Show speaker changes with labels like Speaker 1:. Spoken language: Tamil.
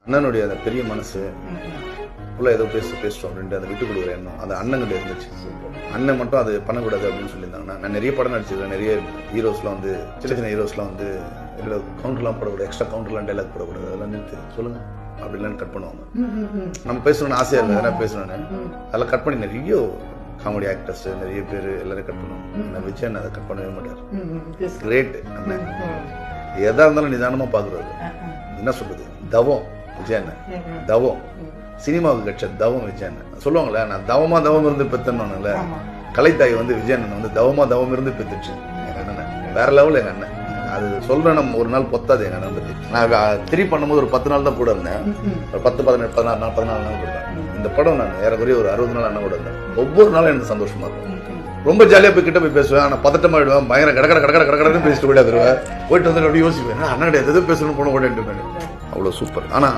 Speaker 1: அண்ணனுடைய அந்த பெரிய மனசு உள்ள ஏதோ பேசுறோம் அப்படின்ட்டு அதை விட்டு கொடுக்குற எண்ணம் அந்த அண்ணன்கிட்ட இருந்துச்சு. அண்ணன் மட்டும் அது பண்ணக்கூடாது அப்படின்னு சொல்லியிருந்தாங்கன்னா நான் நிறைய படம் நடிச்சிருக்கேன். நிறைய ஹீரோஸ்லாம் வந்து சின்ன சின்ன ஹீரோஸ்லாம் வந்து இதில் கவுண்டர்லாம் போடக்கூடாது, எக்ஸ்ட்ரா கவுண்டர்லாம் டைலாக் போடக்கூடாது, அதெல்லாம் நிறுத்து சொல்லுங்க அப்படின்லாம் கட் பண்ணுவாங்க. நம்ம பேசணும்னு ஆசையாக இல்லை, எதனா பேசணும்னு அதெல்லாம் கட் பண்ணி நிறைய காமெடி ஆக்டர்ஸ் நிறைய பேர் எல்லாரும் கட் பண்ணுவாங்க. விஜய் அதை கட் பண்ணவே மாட்டார். கிரேட் அண்ணன், எதா இருந்தாலும் நிதானமாக பார்க்குறது. என்ன சொல்றது, தவம் விஜய் அண்ணன், தவம் சினிமாவுக்கு கட்ச தவம் விஜய் அண்ணன். சொல்லுவாங்களே நான் தவமா தவம் இருந்து பெத்தேன்னு, கலைத்தாய் வந்து விஜய் அண்ணன் வந்து தவமா தவம் இருந்து பெத்துச்சு எங்க அண்ணன். வேற லெவல் எங்க அண்ணன். அது சொல்றேன், நம்ம ஒரு நாள் பொத்தாது எங்க அண்ணன் பத்தி. நான் திருப்பி பண்ணும்போது ஒரு 10 நாள் தான் கூட இருந்தேன். ஒரு 10, 17, 16 நாள் 14 நாள் இருந்தேன். இந்த படம் நான் ஏறக்குறைய ஒரு 60 நாள் அண்ணன் கூட இருந்தேன். ஒவ்வொரு நாளும் எனக்கு சந்தோஷமா இருக்கும். ரொம்ப ஜாலியா போய் கிட்ட போய் பேசுவேன். ஆனா பதட்டமா விடுவேன், பயங்கர கடற்கரை பேசிட்டு போயிட்டு வருவேன். போயிட்டு வந்து அப்படி யோசிப்பேன், அண்ணன் எதாவது பேசணும்னு போன கூட அவ்வளவு சூப்பர். ஆனா